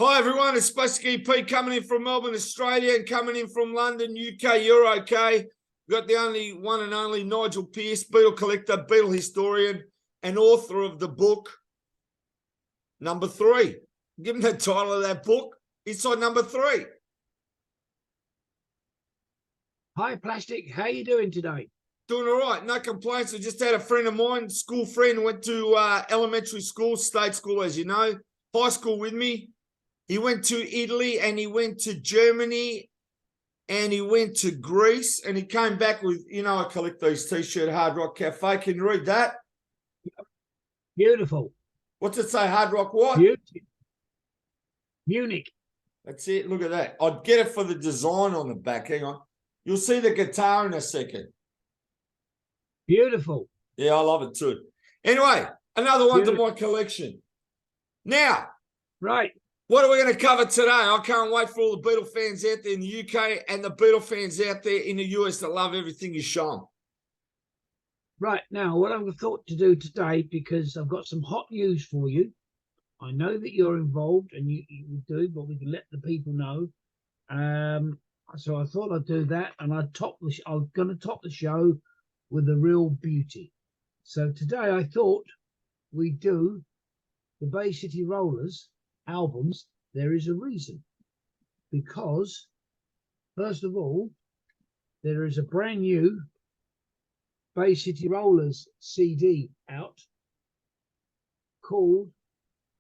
Hi everyone, it's Spassky Pete coming in from Melbourne, Australia, and coming in from London, UK. You're okay. We've got the only one and only Nigel Pearce, beetle collector, beetle historian, and author of the book Number 3. Give him the title of that book. Inside Number 3. Hi Plastic, how you doing today? Doing all right, no complaints. I just had a friend of mine, school friend, went to elementary school, state school, as you know, high school with me. He went to Italy and he went to Germany and he went to Greece and he came back with, I collect these T-shirt, Hard Rock Cafe. Can you read that? Beautiful. What's it say, Hard Rock what? Beautiful. Munich. That's it. Look at that. I'd get it for the design on the back. Hang on. You'll see the guitar in a second. Beautiful. Yeah, I love it too. Anyway, another one to my collection. Now. Right. What are we going to cover today? I can't wait for all the Beatle fans out there in the UK and the Beatle fans out there in the US that love everything you show them. Right, now what I've thought to do today, because I've got some hot news for you. I know that you're involved and you do, but we can let the people know. So I thought I'd do that, and I'm going to top the show with a real beauty. So today I thought we'd do the Bay City Rollers albums. There is a reason, because first of all, there is a brand new Bay City Rollers CD out called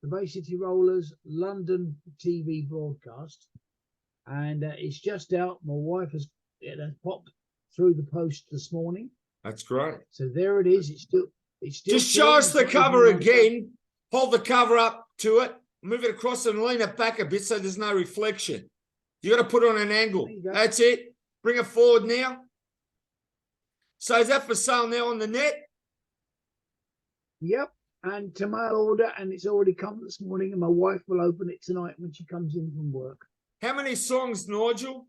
the Bay City Rollers London TV broadcast, and it's just out. My wife has popped through the post this morning. That's great. So there it is. It's still just show us the cover again. Hold the cover up to it. Move it across and lean it back a bit so there's no reflection. You got to put it on an angle. That's it. Bring it forward now. So is that for sale now on the net? Yep. And to my order, and it's already come this morning, and my wife will open it tonight when she comes in from work. How many songs, Nigel?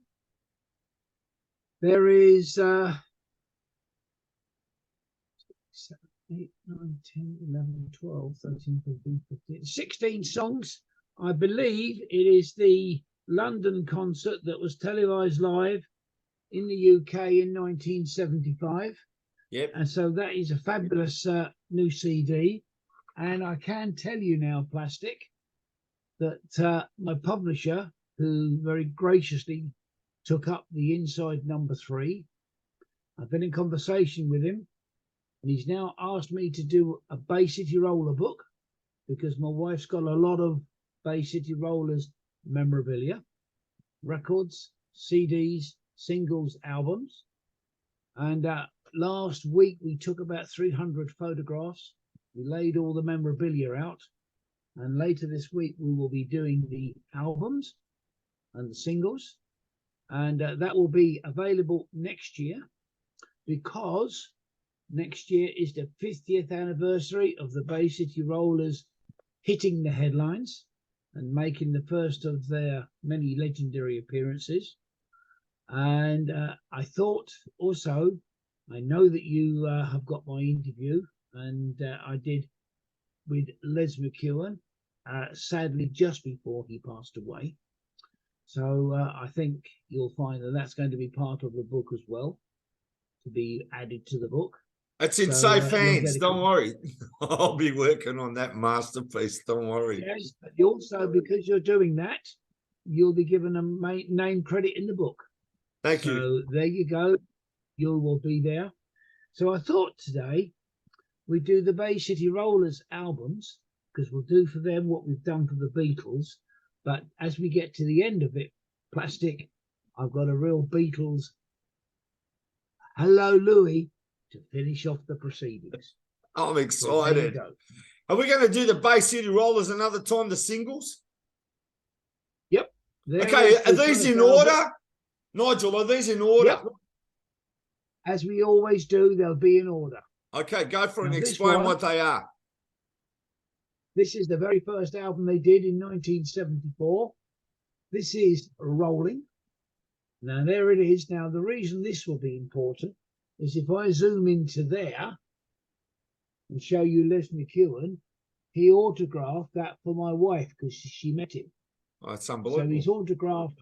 There is 7, 8, 9, 10, 11, 12, 13, 14, 15, 16 songs. I believe it is the London concert that was televised live in the UK in 1975. Yep. And so that is a fabulous new CD. And I can tell you now, Plastic, that my publisher, who very graciously took up the inside Number 3, I've been in conversation with him, and he's now asked me to do a Bay City Roller book, because my wife's got a lot of Bay City Rollers memorabilia, records, CDs, singles, albums. And last week we took about 300 photographs. We laid all the memorabilia out, and later this week we will be doing the albums and the singles, and that will be available next year, because next year is the 50th anniversary of the Bay City Rollers hitting the headlines and making the first of their many legendary appearances. And I thought also, I know that you have got my interview, and I did with Les McEwen, sadly just before he passed away. So I think you'll find that that's going to be part of the book as well, to be added to the book. It's in safe hands, don't worry. I'll be working on that masterpiece, don't worry. Yes, but also, because you're doing that, you'll be given a name credit in the book. Thank you. So there you go. You will be there. So I thought today we do the Bay City Rollers albums, because we'll do for them what we've done for the Beatles. But as we get to the end of it, Plastic, I've got a real Beatles Hello Louie to finish off the proceedings. I'm excited. So are we going to do the Bay City Rollers another time, the singles? Yep. Okay, are these in order? Nigel, are these in order? Yep. As we always do, they'll be in order. Okay, go for it and explain what they are. This is the very first album they did in 1974. This is Rolling. Now, there it is. Now, the reason this will be important is if I zoom into there and show you Les McEwen, he autographed that for my wife because she met him. Oh, it's So unbelievable. he's autographed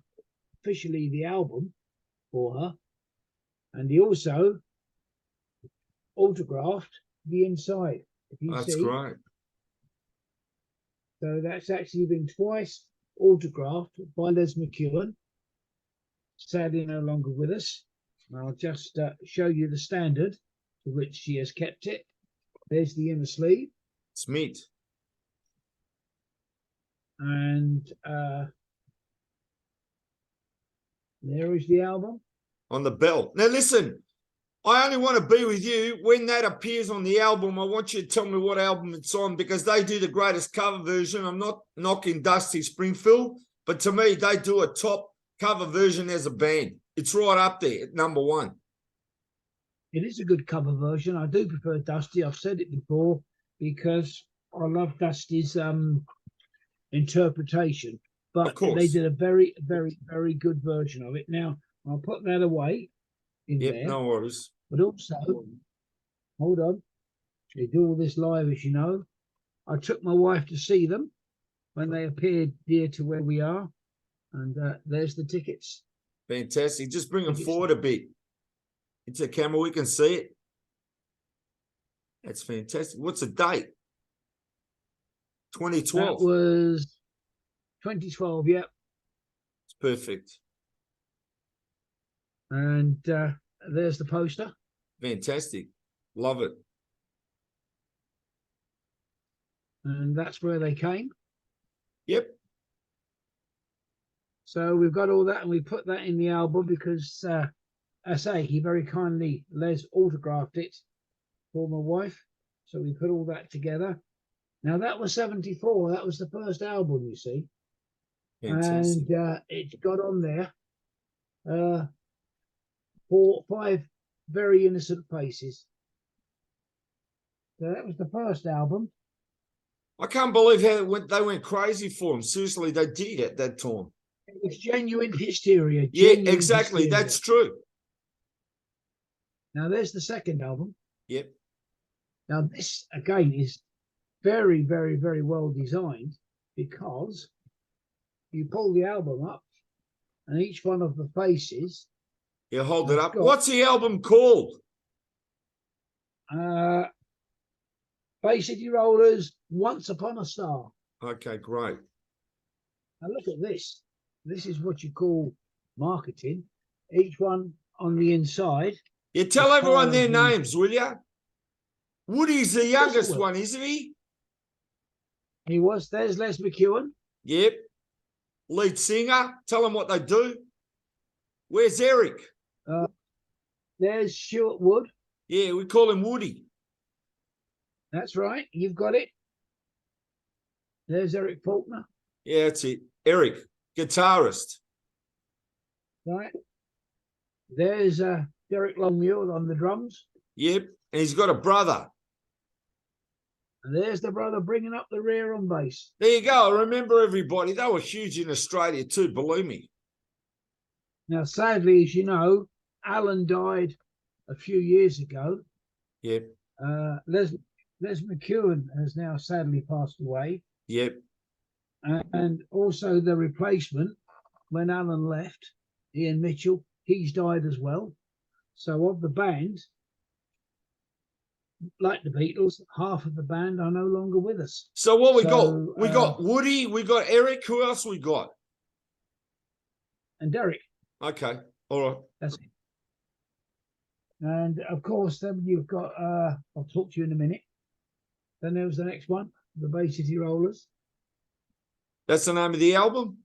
officially the album for her, and he also autographed the inside. If you That's see, great. so that's actually been twice autographed by Les McEwen. Sadly, no longer with us. I'll just show you the standard to which she has kept it. There's the inner sleeve, It's meat. and there is the album. On the belt. Now, listen, I only want to be with you when that appears on the album. I want you to tell me what album it's on, because they do the greatest cover version. I'm not knocking Dusty Springfield, but to me, they do a top cover version as a band. It's right up there at number one. It is a good cover version. I do prefer Dusty. I've said it before because I love Dusty's interpretation. Of But course. they did a very, very, very good version of it. Now, I'll put that away in Yep, there. no worries. But also, hold on. They do all this live, as you know. I took my wife to see them when they appeared near to where we are. And there's the tickets. Fantastic. Just bring them forward a bit. Into the camera, we can see it. That's fantastic. What's the date? 2012. That was 2012, yeah. It's perfect. And there's the poster. Fantastic. Love it. And that's where they came. Yep. So we've got all that, and we put that in the album because, I say, he very kindly, Les, autographed it for my wife. So we put all that together. Now, that was 74. That was the first album, you see. Fantastic. And it got on there 5 very innocent faces. So that was the first album. I can't believe how they went crazy for him. Seriously, they did at that time. It was genuine hysteria. Yeah, Genuine exactly. hysteria. That's true. Now, there's the second album. Yep. Now, this, again, is very, very, very well designed because you pull the album up and each one of the faces. You hold it up. got, What's the album called? Bay City Rollers, Once Upon a Star. Okay, great. Now, look at this. This is what you call marketing. Each one on the inside. You tell everyone their the names, will you? Woody's the youngest one, isn't he? He was. There's Les McEwen. Yep. Lead singer. Tell them what they do. Where's Eric? There's Stuart Wood. Yeah, we call him Woody. That's right. You've got it. There's Eric Faulkner. Yeah, that's it. Eric, guitarist. Right. There's Derek Longmuir on the drums. Yep. And he's got a brother. And there's the brother bringing up the rear on bass. There you go. I remember everybody. They were huge in Australia too, believe me. Now, sadly, as you know, Alan died a few years ago. Yep. Les McEwen has now sadly passed away. Yep. And also the replacement, when Alan left, Ian Mitchell, he's died as well. So of the band, like the Beatles, half of the band are no longer with us. So what we got? We got Woody, we got Eric. Who else we got? And Derek. Okay. All right. That's it. And of course, then you've got, I'll talk to you in a minute. Then there was the next one, the Bay City Rollers. That's the name of the album?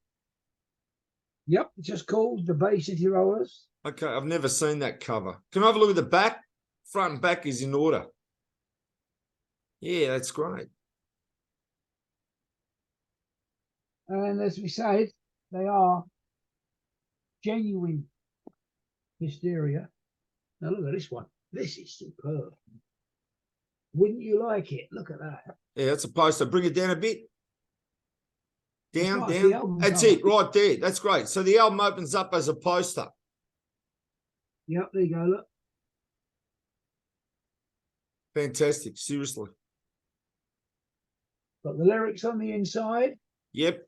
Yep, it's just called the Bay City Rollers. Okay, I've never seen that cover. Can I have a look at the back? Front and back is in order. Yeah, that's great. And as we said, they are genuine hysteria. Now look at this one. This is superb. Wouldn't you like it? Look at that. Yeah, that's a poster. Bring it down a bit. Down, That's down. That's it, right there. That's great. So the album opens up as a poster. Yep, there you go. Look. Fantastic. Seriously. Got the lyrics on the inside. Yep.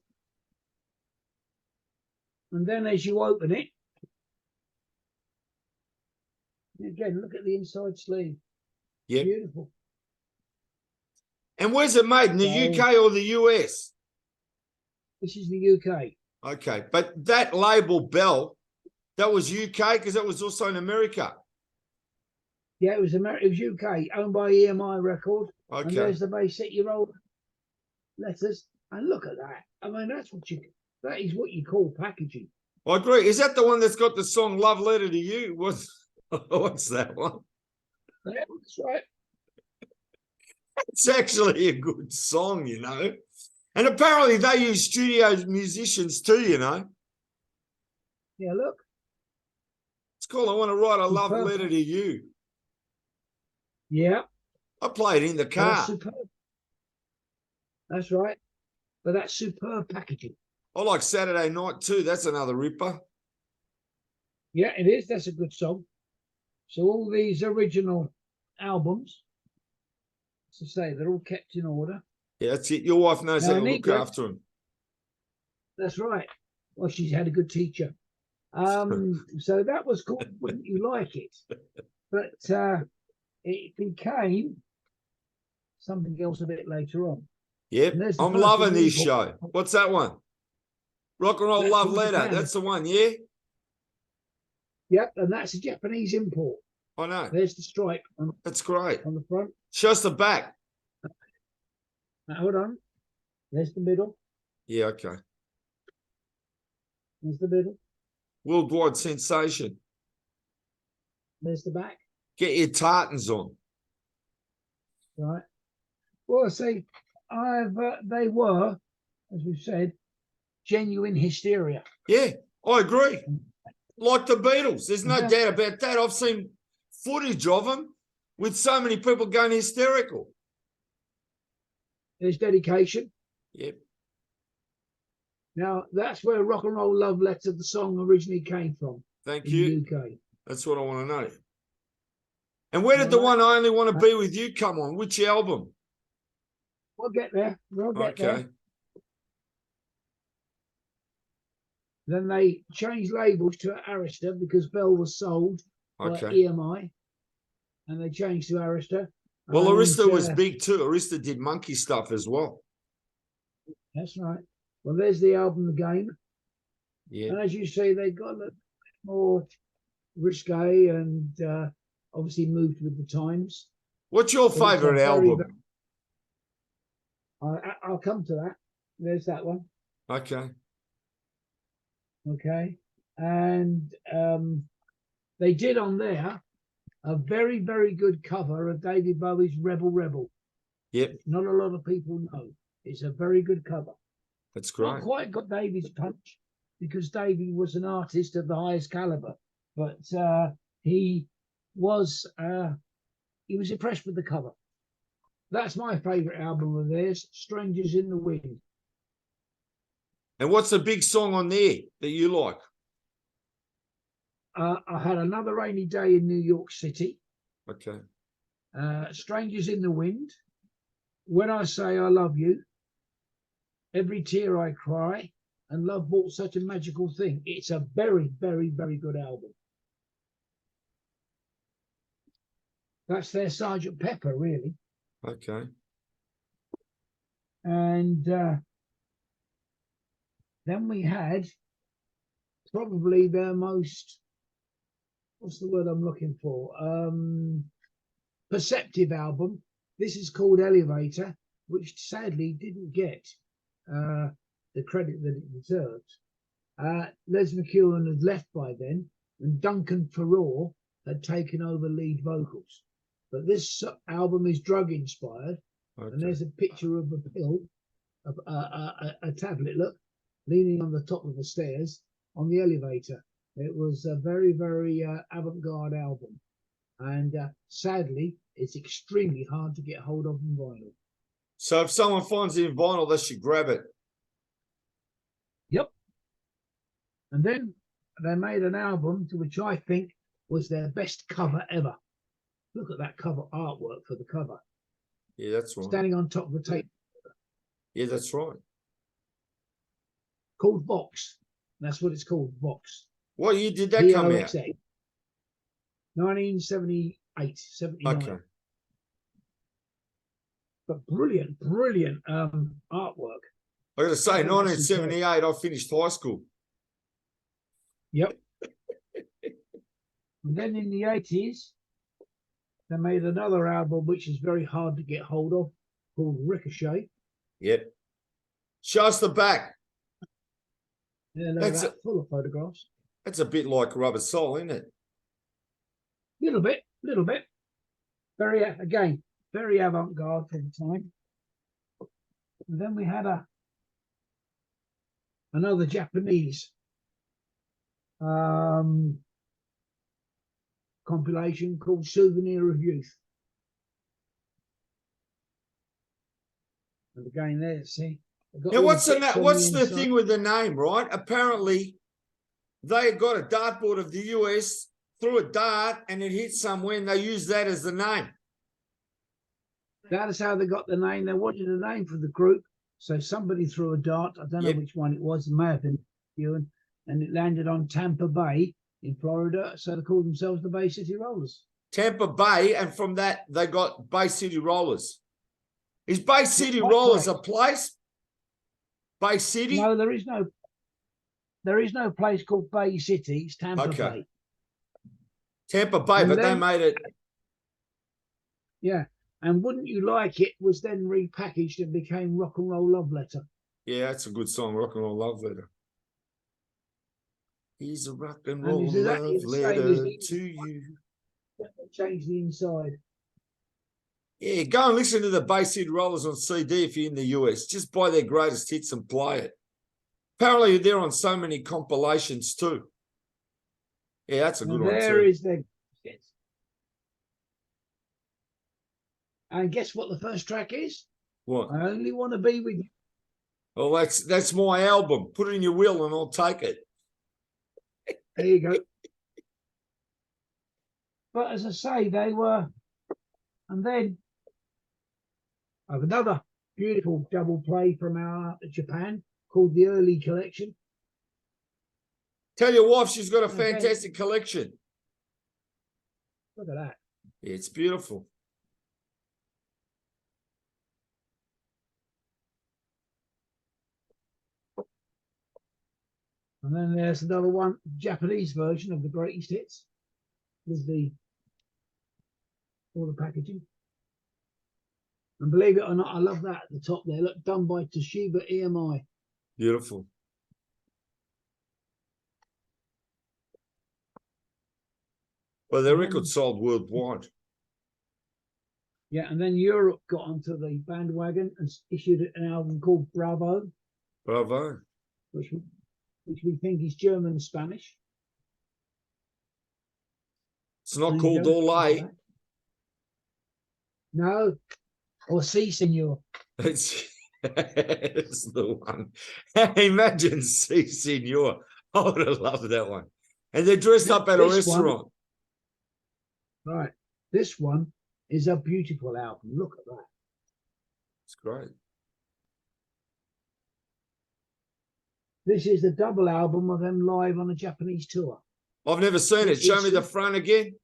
And then as you open it, again, look at the inside sleeve. Yep. Beautiful. And where's it made? In the UK or the US? This is the UK. Okay. But that label Bell, that was UK because that was also in America. Yeah, it was UK, owned by EMI Record. Okay. And there's the basic year old letters. And look at that. I mean, that is what you call packaging. I agree. Is that the one that's got the song Love Letter to You? What's that one? Yeah, that's right. It's actually a good song, you know. And apparently they use studio musicians too, you know. Yeah, look. It's called I Want to Write a Love Superb. Letter to You. Yeah. I played it in the car. That's superb. That's right. But that's superb packaging. I like Saturday Night too. That's another ripper. Yeah, it is. That's a good song. So all these original albums, as I say, they're all kept in order. Yeah, that's it. Your wife knows how to look Nico, after them. That's right. Well, she's had a good teacher. So that was called Wouldn't You Like It? But it became something else a bit later on. Yep. I'm loving this show. What's that one? Rock and Roll That's Love from Letter. Japan. That's the one, yeah? Yep, and that's a Japanese import. I know. There's the stripe That's great. on the front. Show us the back. Now, hold on. There's the middle. Yeah, okay. There's the middle. Worldwide sensation. There's the back. Get your tartans on. Right. Well, I say, they were, as we've said, genuine hysteria. Yeah, I agree. Like the Beatles. There's no doubt about that. I've seen footage of them with so many people going hysterical. There's dedication. Yep. Now, that's where Rock and Roll Love Letter, the song, originally came from. Thank in you. The UK. That's what I want to know. And where did the one I Only Want to Be With You come on? Which album? We'll get there. We'll get there. Then they changed labels to Arista because Bell was sold by EMI. And they changed to Arista. Well, Arista was big too. Arista did monkey stuff as well. That's right. Well, there's the album again. Yeah. And as you say, they got a little more risque and obviously moved with the times. What's your favourite album? I'll come to that. There's that one. Okay. Okay. And they did on there a very, very good cover of David Bowie's Rebel Rebel. Yep. Not a lot of people know. It's a very good cover. That's great. Not quite got David's punch because David was an artist of the highest caliber, but he was impressed with the cover. That's my favourite album of theirs, Strangers in the Wind. And what's the big song on there that you like? I Had Another Rainy Day in New York City. Okay. Strangers in the Wind. When I Say I Love You. Every Tear I Cry. And Love Brought Such a Magical Thing. It's a very, very, very good album. That's their Sgt. Pepper, really. Okay. And then we had probably their most, what's the word I'm looking for? Perceptive album. This is called Elevator, which sadly didn't get the credit that it deserved. Les McEwen had left by then, and Duncan Farrar had taken over lead vocals. But this album is drug inspired, and there's a picture of a pill, a tablet, look, leaning on the top of the stairs on the elevator. It was a very, very avant-garde album, and sadly, it's extremely hard to get hold of in vinyl. So if someone finds it in vinyl, they should grab it. Yep. And then they made an album to which I think was their best cover ever. Look at that cover artwork for the cover. Yeah, that's right. Standing on top of the tape. Yeah, that's right. Called Box. That's what it's called, Vox. What year did that come out? VOXX. 1978, 79. Okay. But brilliant, brilliant artwork. I got to say, I've got some 1978, I finished high school. Yep. And then in the 80s, they made another album which is very hard to get hold of, called Ricochet. Yep. Show us the back. Yeah, That's that's full of photographs. That's a bit like Rubber Soul, isn't it? Little bit. Very, again, very avant-garde for the time. And then we had another Japanese compilation called Souvenir of Youth. And again, there, see. Now, what's the thing with the name, right? Apparently, they got a dartboard of the US, threw a dart, and it hit somewhere, and they used that as the name. That is how they got the name. They wanted a name for the group, so somebody threw a dart. I don't know which one it was. It may have been Ewan, and it landed on Tampa Bay in Florida, so they called themselves the Bay City Rollers. Tampa Bay, and from that, they got Bay City Rollers. Is Bay City Rollers a place? Bay City? No, there is no place called Bay City. It's Tampa Bay. Tampa Bay, and but then, they made it. Yeah, and Wouldn't You Like It was then repackaged and became Rock and Roll Love Letter. Yeah, that's a good song, Rock and Roll Love Letter. He's a rock and roll love letter to you. Change the inside. Yeah, go and listen to the Bay City Rollers on CD if you're in the US. Just buy their greatest hits and play it. Apparently, they're on so many compilations too. Yeah, that's a good one too. There is the. And guess what the first track is? What? I Only Want to Be With You. Well, that's my album. Put it in your will and I'll take it. There you go. But as I say, they were, and then I have another beautiful double play from our Japan called the Early Collection. Tell your wife she's got a fantastic collection. Look at that. Yeah, it's beautiful. And then there's another one, Japanese version of the greatest hits with all the packaging. And believe it or not, I love that at the top there. Look, done by Toshiba EMI. Beautiful. Well, their record sold worldwide. Yeah, and then Europe got onto the bandwagon and issued an album called Bravo. Bravo. Which we think is German and Spanish. It's not called Olay. No. Or Si, Senor. It's the one. Imagine Si, Senor. I would have loved that one. And they're dressed up at a restaurant. Right. This one is a beautiful album. Look at that. It's great. This is the double album of them live on a Japanese tour. I've never seen it. Show me the front again.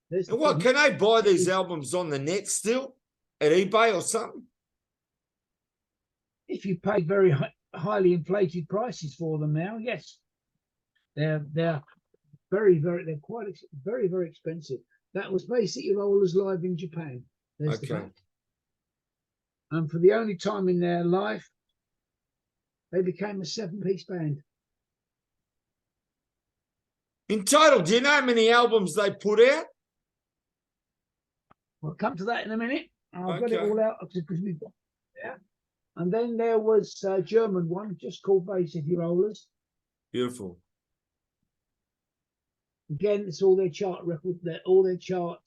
And what, can I buy these albums on the net still? At eBay or something? If you pay very highly inflated prices for them now, yes. They're very, very expensive. That was basically Rollers live in Japan. There's the back. And for the only time in their life, they became a 7-piece band. In total, do you know how many albums they put out? We'll come to that in a minute. I've got it all out because we've got And then there was a German one just called Bay City Rollers. Beautiful. Again, it's all their chart record. All their chart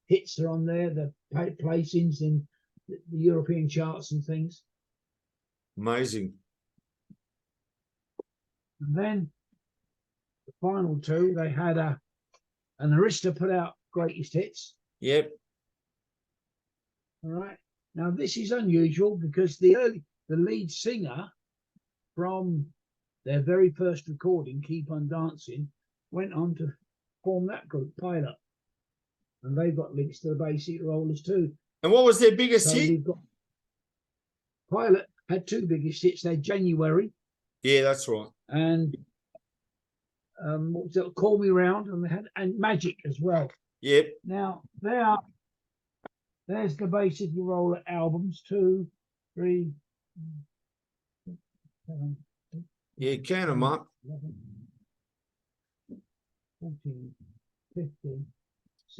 hits are on there. The placings in the European charts and things. Amazing. And then the final two, they had an Arista put out greatest hits. Yep. All right. Now this is unusual because the lead singer from their very first recording, Keep on Dancing, went on to form that group, Pilot. And they've got links to the Bay City Rollers too. And what was their biggest So hit? we've got Pilot had two biggest hits. They're January. Yeah, that's right. And what was it? Call Me Round, and they had Magic as well. Yep. Now there's the Bay City Roller albums, 2, 3, 7, Yeah, count them up. 11, 14, 15.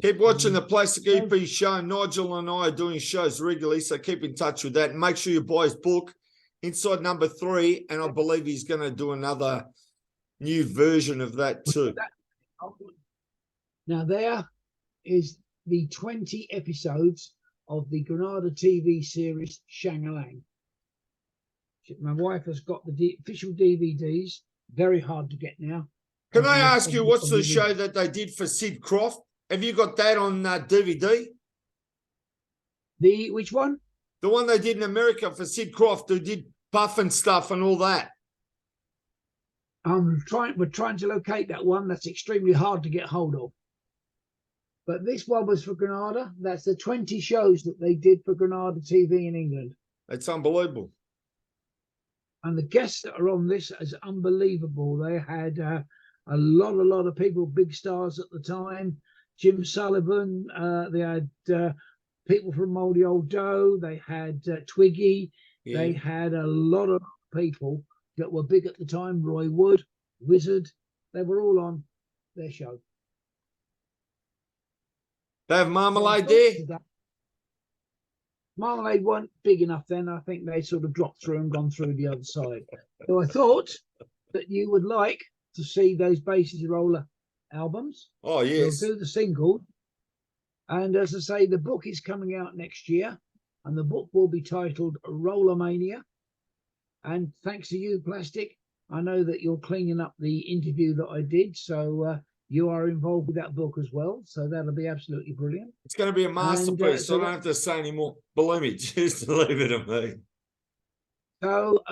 Keep watching the Plastic EP show. Nigel and I are doing shows regularly, so keep in touch with that. And make sure you buy his book, Inside Number 3, and I believe he's going to do another new version of that too. Now there is the 20 episodes of the Granada TV series Shang-a-Lang. My wife has got the official DVDs, very hard to get now. Can I ask you, what's the show that they did for Sid Croft? Have you got that on DVD? Which one? The one they did in America for Sid Croft, who did Puff and stuff and all that. We're trying to locate that one. That's extremely hard to get hold of. But this one was for Granada. That's the 20 shows that they did for Granada TV in England. It's unbelievable. And the guests that are on this is unbelievable. They had a lot of people, big stars at the time. Jim Sullivan. They had people from Mouldy Old Dough. They had Twiggy. Yeah. They had a lot of people that were big at the time. Roy Wood, Wizard. They were all on their show. They have Marmalade there? Marmalade weren't big enough then. I think they sort of dropped through and gone through the other side. So I thought that you would like to see those Bay City Roller albums. Oh, yes. We'll do the single. And as I say, the book is coming out next year. And the book will be titled Roller Mania. And thanks to you, Plastic, I know that you're cleaning up the interview that I did. So you are involved with that book as well. So that'll be absolutely brilliant. It's going to be a masterpiece. So I don't have to say anymore. Believe me, just leave it at me. So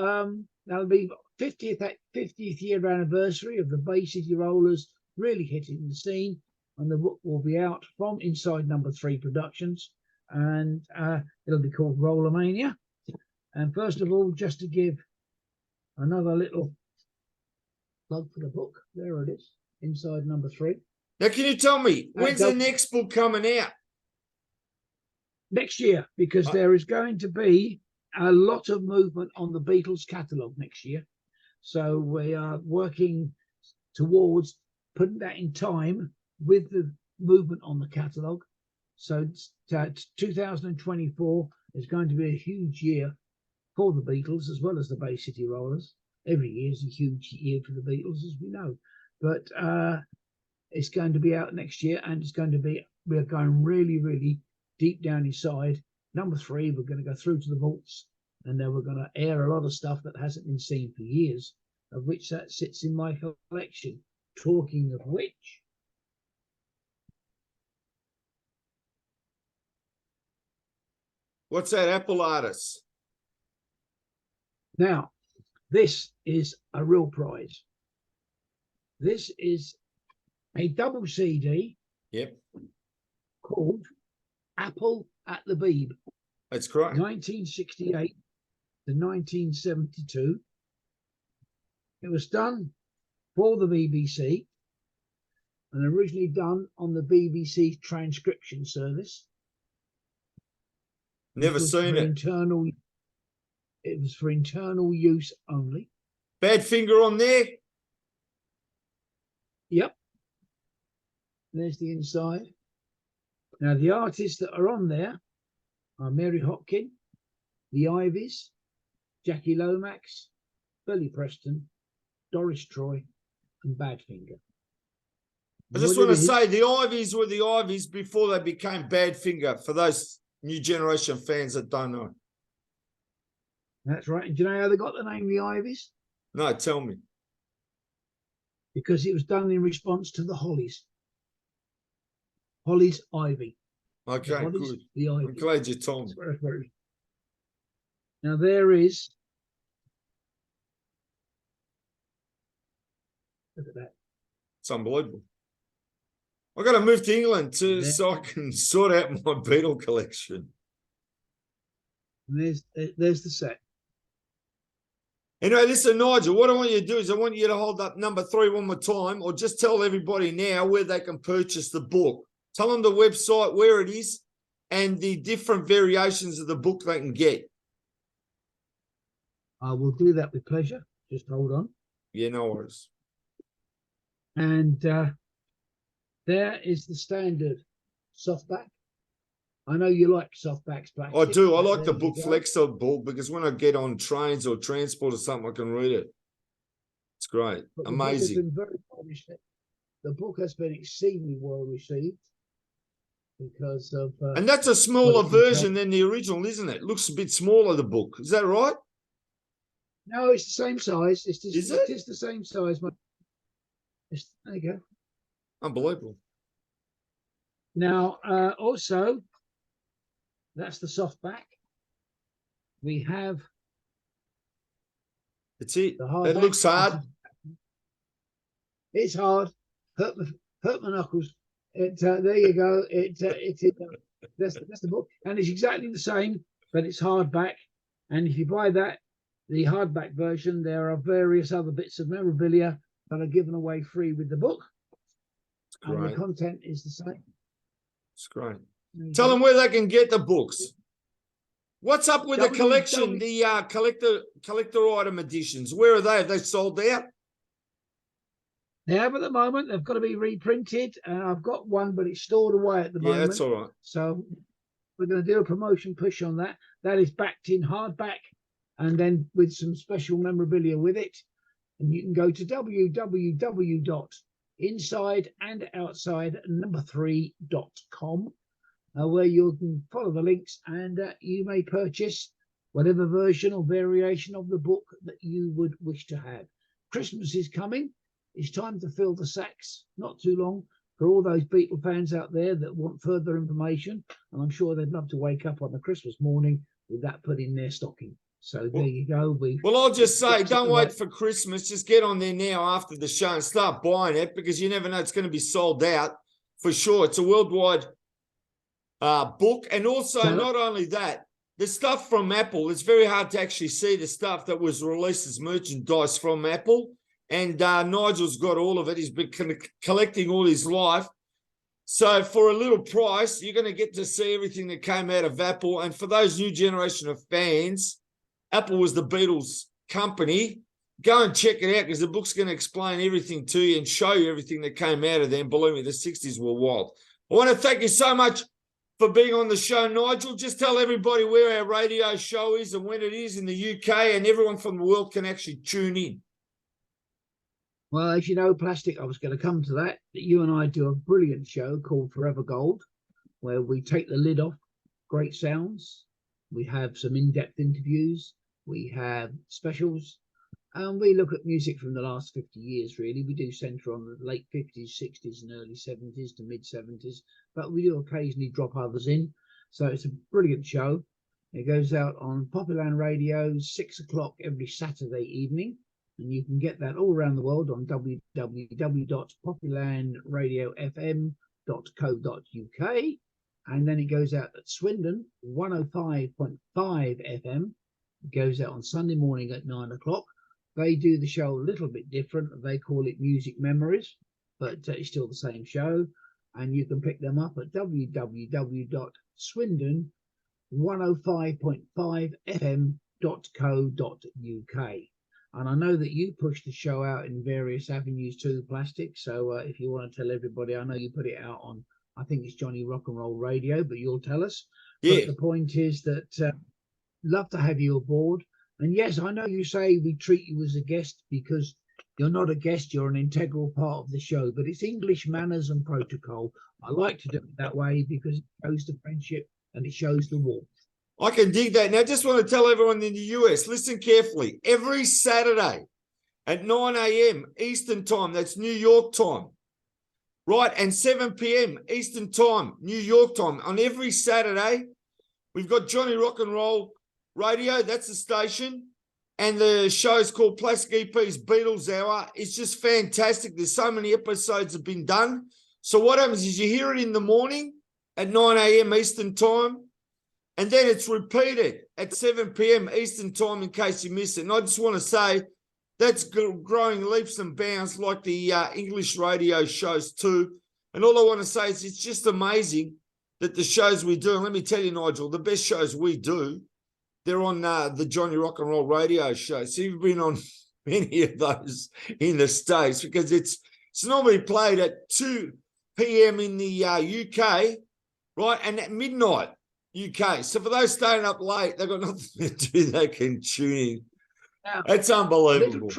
that'll be 50th year anniversary of the Bay City Rollers really hitting the scene. And the book will be out from Inside Number 3 Productions. And it'll be called Roller Mania. And first of all, just to give another little plug for the book. There it is. Inside Number 3. Now, can you tell me, when's the next book coming out? Next year, because there is going to be a lot of movement on the Beatles catalogue next year. So we are working towards putting that in time with the movement on the catalogue. So 2024 is going to be a huge year for the Beatles as well as the Bay City Rollers. Every year is a huge year for the Beatles, as we know. But it's going to be out next year, and it's going to be, we're going really, really deep down inside. Number 3, we're going to go through to the vaults, and then we're going to air a lot of stuff that hasn't been seen for years, of which that sits in my collection. Talking of which, what's that, Apple Artist? Now, this is a real prize. This is a double CD. Yep. Called Apple at the Beeb. That's correct. 1968 to 1972. It was done for the BBC and originally done on the BBC transcription service. Never seen it. It was for internal use only. Badfinger on there? Yep. There's the inside. Now, the artists that are on there are Mary Hopkin, the Ivies, Jackie Lomax, Billy Preston, Doris Troy, and Badfinger. I just want to say the Ivies were the Ivies before they became Badfinger, for those new generation fans that don't know. That's right. And do you know how they got the name the Ivies? No, tell me. Because it was done in response to the Hollies. Hollies, Ivy. Okay, Hollies, good. The Ivy. I'm glad you told me. Now there is Look at that. It's unbelievable. I got to move to England so I can sort out my Beatle collection. And there's the set. Anyway, listen, Nigel, what I want you to do is I want you to hold up number 3 one more time, or just tell everybody now where they can purchase the book. Tell them the website, where it is, and the different variations of the book they can get. I will do that with pleasure. Just hold on. Yeah, no worries. And there is the standard softback. I know you like softbacks, I do. I like the there book you go. flexible because when I get on trains or transport or something, I can read it. It's great. But the book has Amazing. been very well received. The book has been exceedingly well received because of. And that's a smaller it version contains. than the original, isn't it? It looks a bit smaller, the book. Is that right? No, it's the same size. It Is it? is the same size. There you go. Unbelievable. Now, also, that's the softback. We have That's it. the hardback. It looks hard. It's hard. Hurt my knuckles. There you go. That's the book, and it's exactly the same, but it's hardback. And if you buy that, the hardback version, there are various other bits of memorabilia that are given away free with the book, and the content is the same. It's great. Tell them where they can get the books. What's up with the collection, the collector item editions? Where are they? Have they sold out? They have at the moment. They've got to be reprinted. I've got one, but it's stored away at the moment. Yeah, that's all right. So we're going to do a promotion push on that. That is backed in hardback and then with some special memorabilia with it. And you can go to www.insideandoutsidernumber3.com where you can follow the links and you may purchase whatever version or variation of the book that you would wish to have. Christmas is coming. It's time to fill the sacks. Not too long for all those Beatle fans out there that want further information. And I'm sure they'd love to wake up on the Christmas morning with that put in their stocking. So there you go. Well, I'll just say, don't wait for Christmas. Just get on there now after the show and start buying it because you never know, it's going to be sold out for sure. It's a worldwide book. And also, not only that, the stuff from Apple, it's very hard to actually see the stuff that was released as merchandise from Apple. And Nigel's got all of it. He's been collecting all his life. So for a little price, you're going to get to see everything that came out of Apple. And for those new generation of fans, Apple was the Beatles company. Go and check it out because the book's going to explain everything to you and show you everything that came out of them. Believe me, the 60s were wild. I want to thank you so much for being on the show, Nigel. Just tell everybody where our radio show is and when it is in the UK, and everyone from the world can actually tune in. Well, as you know, Plastic, I was going to come to that you and I do a brilliant show called Forever Gold, where we take the lid off great sounds. We have some in-depth interviews. We have specials. And we look at music from the last 50 years, really. We do centre on the late 50s, 60s and early 70s to mid-70s. But we do occasionally drop others in. So it's a brilliant show. It goes out on Popular Radio, 6 o'clock every Saturday evening. And you can get that all around the world on www.popularradiofm.co.uk. And then it goes out at Swindon, 105.5 FM. It goes out on Sunday morning at 9 o'clock. They do the show a little bit different. They call it Music Memories, but it's still the same show. And you can pick them up at www.swindon105.5fm.co.uk. And I know that you push the show out in various avenues too, Plastic. So if you want to tell everybody, I know you put it out on, I think it's Johnny Rock and Roll Radio, but you'll tell us. Yeah. But the point is that love to have you aboard. And yes, I know you say we treat you as a guest because you're not a guest, you're an integral part of the show, but it's English manners and protocol. I like to do it that way because it shows the friendship and it shows the warmth. I can dig that. Now, I just want to tell everyone in the US, listen carefully. Every Saturday at 9 a.m. Eastern time, that's New York time, right? And 7 p.m. Eastern time, New York time. On every Saturday, we've got Johnny Rock and Roll Radio. That's the station. And the show's called Plastic EP's Beatles Hour. It's just fantastic. There's so many episodes have been done. So what happens is you hear it in the morning at 9 a.m. Eastern time, and then it's repeated at 7 p.m. Eastern time in case you miss it. And I just want to say that's growing leaps and bounds like the English radio shows too. And all I want to say is it's just amazing that the shows we do, and let me tell you, Nigel, the best shows we do, they're on the Johnny Rock and Roll radio show. So you've been on many of those in the States because it's normally played at 2 p.m. in the UK, right? And at midnight, UK. So for those staying up late, they've got nothing to do. They can tune in. Now, that's unbelievable.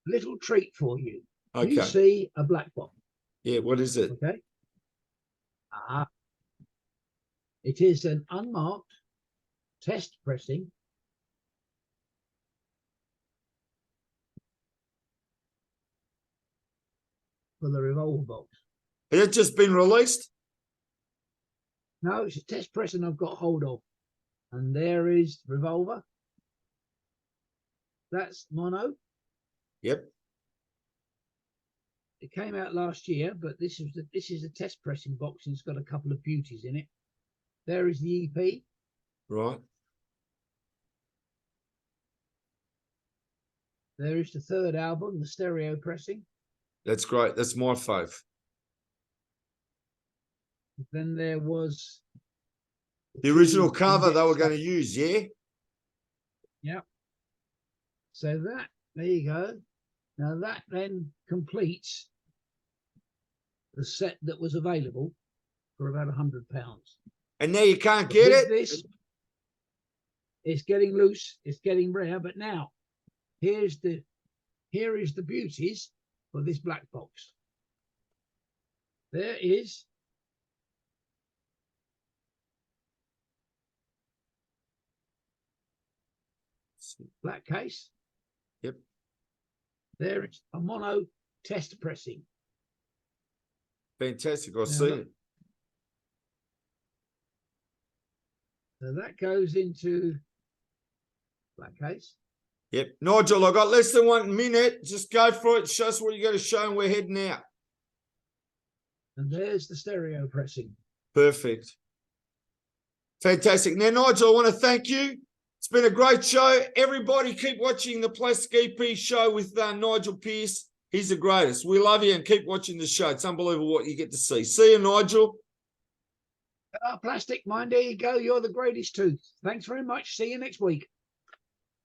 Little treat for you. Okay. You see a black box. Yeah, what is it? Okay. It is an unmarked test pressing for the revolver box. Has it just been released? No, it's a test pressing I've got hold of. And there is revolver. That's mono. Yep. It came out last year, but this is a test pressing box and it's got a couple of beauties in it. There is the EP. Right. There is the third album, the stereo pressing. That's great. That's my fave. Then there was the original cover they were going to use, yeah? Yeah. So that, there you go. Now that then completes the set that was available for about £100. And now you can't get it? This, it's getting loose, it's getting rare, but now here is the beauties for this black box. There is black case. Yep. There is a mono test pressing. Fantastic. I see it. So that goes into black case. Yep. Nigel, I got less than 1 minute. Just go for it. Show us what you got to show and we're heading out. And there's the stereo pressing. Perfect. Fantastic. Now, Nigel, I want to thank you. It's been a great show. Everybody keep watching the Plastic EP show with Nigel Pearce. He's the greatest. We love you and keep watching the show. It's unbelievable what you get to see. See you, Nigel. Plastic, mind, there you go. You're the greatest too. Thanks very much. See you next week.